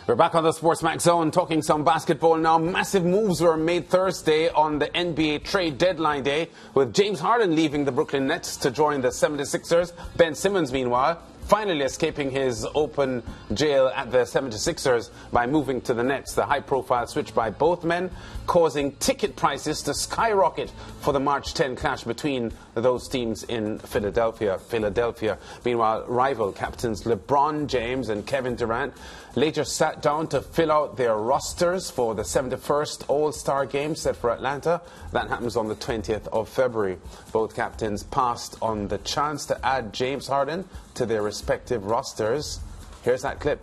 We're back on the SportsMax Zone talking some basketball now. Massive moves were made Thursday on the NBA trade deadline day, with James Harden leaving the Brooklyn Nets to join the 76ers. Ben Simmons, meanwhile, finally escaping his open jail at the 76ers by moving to the Nets. The high-profile switch by both men causing ticket prices to skyrocket for the March 10 clash between those teams in Philadelphia. Meanwhile, rival captains LeBron James and Kevin Durant later sat down to fill out their rosters for the 71st All-Star Game set for Atlanta. That happens on the 20th of February. Both captains passed on the chance to add James Harden to their respective rosters. Here's that clip.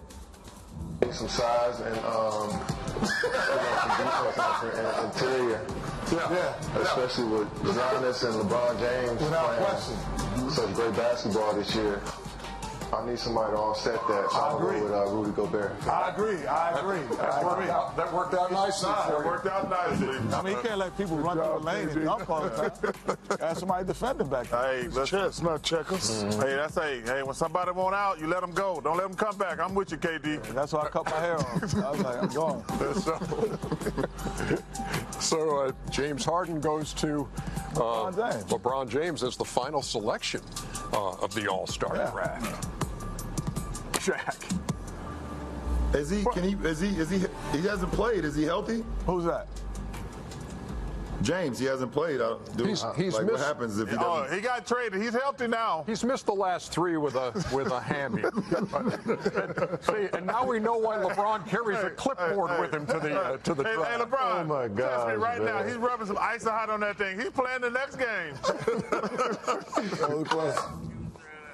Some size and some defense out there in interior. Especially with Giannis and LeBron James playing such great basketball this year. I need somebody to offset that. So I agree with Rudy Gobert. I agree. That worked out nicely. I mean, you can't let people run through the lane and dunk all the time. Have somebody defend them back there. Hey, chess, not checkers. Hey, when somebody want out, you let them go. Don't let them come back. I'm with you, KD. That's why I cut my hair off. I was like, I'm going. So James Harden goes to LeBron James as the final selection of the All-Star draft. Jack. He hasn't played. Is he healthy? Who's that? James, he hasn't played. He's missed. What happens if he doesn't? He got traded. He's healthy now. He's missed the last three with a hammy. and now we know why LeBron carries a clipboard with him to the draft. Hey, LeBron. Oh my God! Trust me, right now, he's rubbing some ice hot on that thing. He's playing the next game.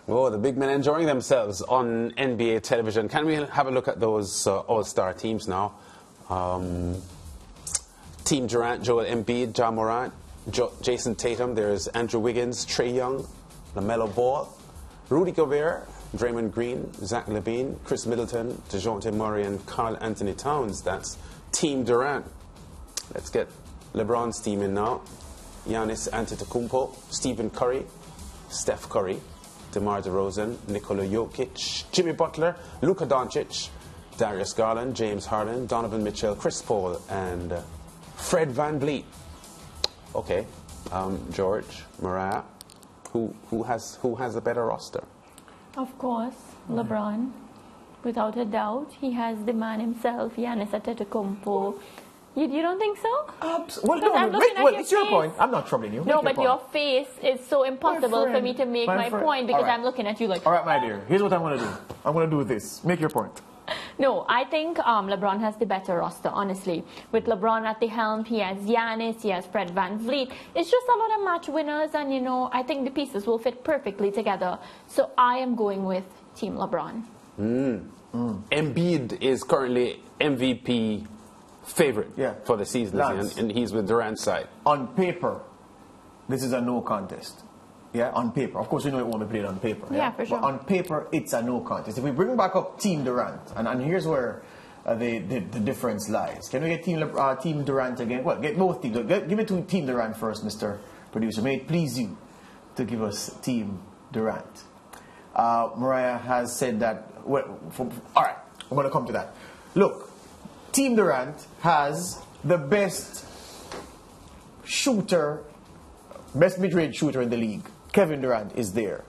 Oh, the big men enjoying themselves on NBA television. Can we have a look at those All-Star teams now? Team Durant, Joel Embiid, Ja Morant, Jason Tatum. There's Andrew Wiggins, Trae Young, LaMelo Ball, Rudy Gobert, Draymond Green, Zach LaVine, Chris Middleton, DeJounte Murray, and Karl Anthony Towns. That's Team Durant. Let's get LeBron's team in now. Giannis Antetokounmpo, Stephen Curry, Steph Curry, DeMar DeRozan, Nikola Jokic, Jimmy Butler, Luka Doncic, Darius Garland, James Harden, Donovan Mitchell, Chris Paul, and Fred VanVleet. Okay, George, Mariah, who has a better roster? Of course, LeBron, without a doubt. He has the man himself, Giannis Antetokounmpo. You don't think so? Well, it's your point. I'm not troubling you. No, but your face is so impossible for me to make my point because I'm looking at you like... All right, my dear. Here's what I'm going to do. I'm going to do this. Make your point. No, I think LeBron has the better roster, honestly. With LeBron at the helm, he has Giannis, he has Fred VanVleet. It's just a lot of match winners, and, I think the pieces will fit perfectly together. So I am going with Team LeBron. Embiid is currently MVP favorite for the season, and he's with Durant's side. On paper, this is a no contest. Yeah, on paper. Of course, we know it won't be played on paper. Yeah, for sure. But on paper, it's a no contest. If we bring back up Team Durant, and here's where the difference lies. Can we get Team Durant again? Well, get both teams. Give it to Team Durant first, Mr. Producer. May it please you to give us Team Durant. Mariah has said that... all right, I'm going to come to that. Look, Team Durant has the best mid-range shooter in the league. Kevin Durant is there.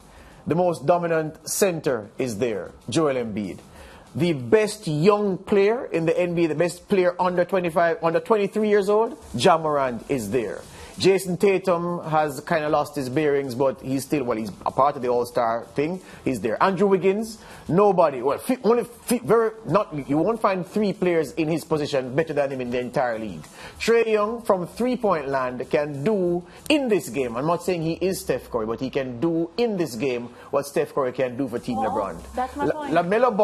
The most dominant center is there, Joel Embiid. The best young player in the NBA, the best player under 23 years old, Ja Morant is there. Jason Tatum has kind of lost his bearings, but he's still, he's a part of the All-Star thing. He's there. Andrew Wiggins, nobody. You won't find three players in his position better than him in the entire league. Trae Young from three-point land can do in this game. I'm not saying he is Steph Curry, but he can do in this game what Steph Curry can do for Team LeBron. That's my point. LaMelo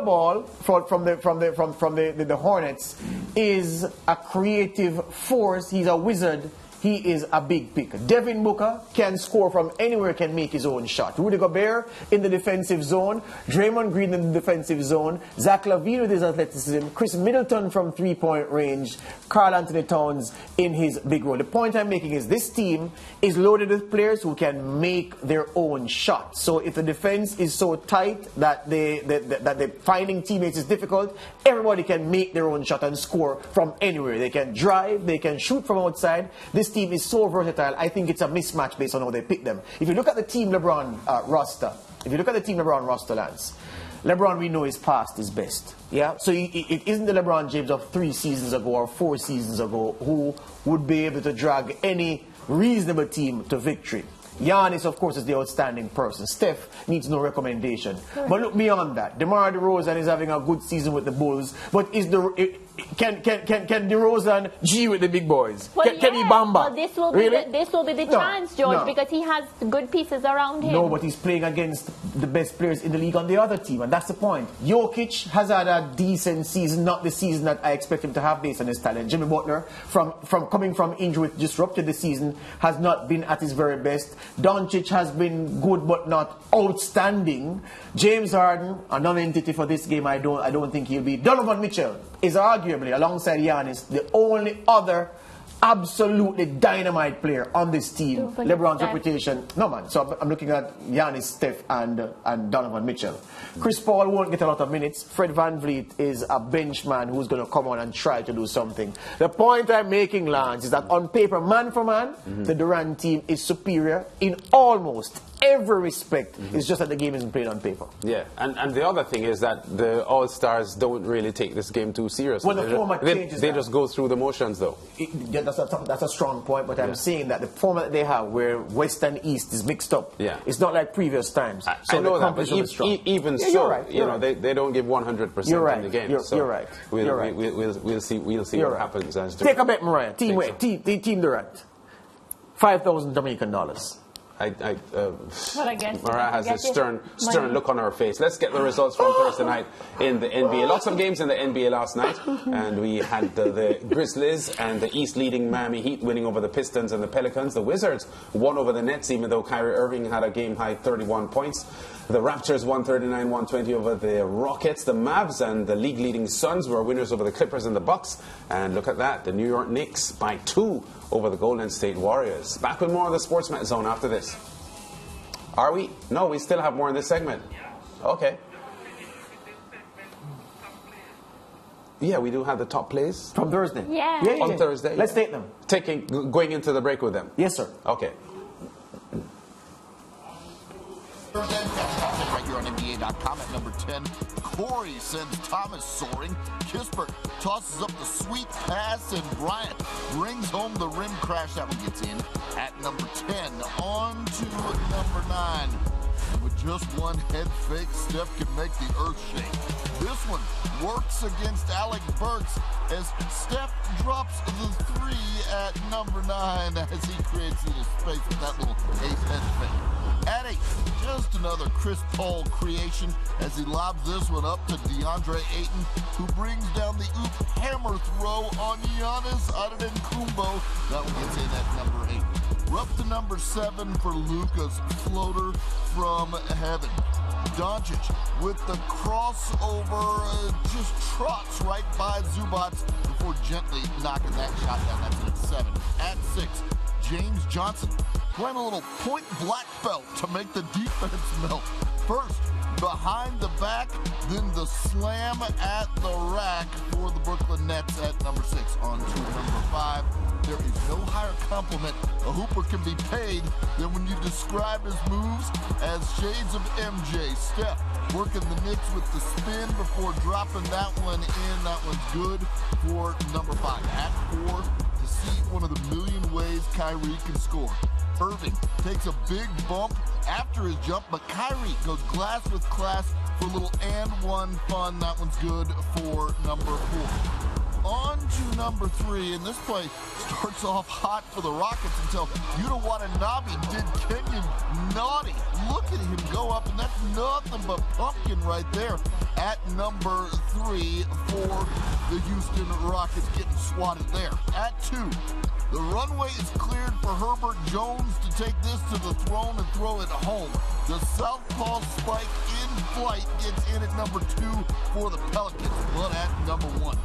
Ball from the Hornets is a creative force. He's a wizard he is a big pick. Devin Booker can score from anywhere, can make his own shot. Rudy Gobert in the defensive zone. Draymond Green in the defensive zone. Zach LaVine with his athleticism. Chris Middleton from three-point range. Karl Anthony Towns in his big role. The point I'm making is this team is loaded with players who can make their own shot. So if the defense is so tight that they finding teammates is difficult, everybody can make their own shot and score from anywhere. They can drive, they can shoot from outside. This team is so versatile. I think it's a mismatch based on how they pick them. If you look at the Team LeBron roster, Lance, LeBron, we know, is past his best. Yeah, so it isn't the LeBron James of 3 seasons ago or 4 seasons ago who would be able to drag any reasonable team to victory. Giannis, of course, is the outstanding person. Steph needs no recommendation. But look beyond that. DeMar DeRozan is having a good season with the Bulls, but can DeRozan G with the big boys? Well, can he bamba? Well, this will be the chance, George, because he has good pieces around him. No, but he's playing against the best players in the league on the other team, and that's the point. Jokic has had a decent season, not the season that I expect him to have based on his talent. Jimmy Butler, from coming from injury, disrupted the season, has not been at his very best. Doncic has been good but not outstanding. James Harden, a non-entity for this game. I don't think he'll be. Donovan Mitchell is arguably, alongside Giannis, the only other absolutely dynamite player on this team. LeBron's reputation. No, man. So I'm looking at Giannis, Steph, and Donovan Mitchell. Chris Paul won't get a lot of minutes. Fred VanVleet is a bench man who's going to come on and try to do something. The point I'm making, Lance, is that on paper, man for man, the Durant team is superior in almost every respect. It's just that the game isn't played on paper. Yeah, and the other thing is that the All-Stars don't really take this game too seriously. Well, the format changes. They just go through the motions, though. That's a strong point, but I'm saying that the format that they have, where West and East is mixed up, it's not like previous times. So I know that, but even so, they don't give 100% in the game. You're right. We'll see what happens. Take a bet, Mariah. Team Durant. $5,000 Jamaican dollars. Mariah has this stern look on her face. Let's get the results from Thursday night in the NBA. Lots of games in the NBA last night, and we had the Grizzlies and the East leading Miami Heat winning over the Pistons and the Pelicans. The Wizards won over the Nets, even though Kyrie Irving had a game-high 31 points. The Raptors won 39-120 over the Rockets. The Mavs and the league-leading Suns were winners over the Clippers and the Bucks. And look at that, the New York Knicks by 2 over the Golden State Warriors. Back with more of the SportsMax Zone after this. Are we? No, we still have more in this segment. Okay. Yeah, we do have the top plays. From Thursday? Yeah. On Thursday. Let's take them. Going into the break with them. Yes, sir. Okay. Right here on NBA.com at number 10. Corey sends Thomas soaring. Kispert tosses up the sweet pass, and Bryant brings home the rim crash. That one gets in at number 10. On to number 9. And with just one head fake, Steph can make the earth shake. This one works against Alec Burks as Steph drops the 3 at number 9 as he creates a little space with that little ace head fake. At 8, just another Chris Paul creation as he lobs this one up to DeAndre Ayton, who brings down the oop hammer throw on Giannis Antetokounmpo. That one gets in at number 8. We're up to number 7 for Luka's floater from heaven. Doncic with the crossover just trots right by Zubac before gently knocking that shot down. That's at 7. At 6, James Johnson playing a little point black belt to make the defense melt. First, behind the back, then the slam at the rack for the Brooklyn Nets at number 6. On to number 5. There is no higher compliment a hooper can be paid than when you describe his moves as shades of MJ. Steph working the Knicks with the spin before dropping that one in. That one's good for number 5. At 4, to see one of the million ways Kyrie can score. Irving takes a big bump after his jump, but Kyrie goes glass with class for a little and one fun. That one's good for number 4. On to number 3, and this play starts off hot for the Rockets until Yuta Watanabe did Kenyon naughty. Look at him go up, and that's nothing but pumpkin right there at number 3 for the Houston Rockets, getting swatted there. At 2, the runway is cleared for Herbert Jones to take this to the throne and throw it home. The southpaw spike in flight gets in at number 2 for the Pelicans. But at number 1,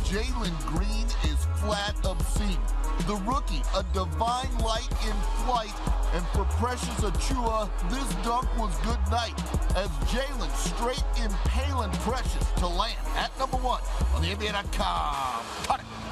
Jalen Green is flat obscene. The rookie, a divine light in flight, and for Precious Achua, this dunk was good night as Jalen straight impaling Precious to land at number 1 on the NBA.com. Cut it.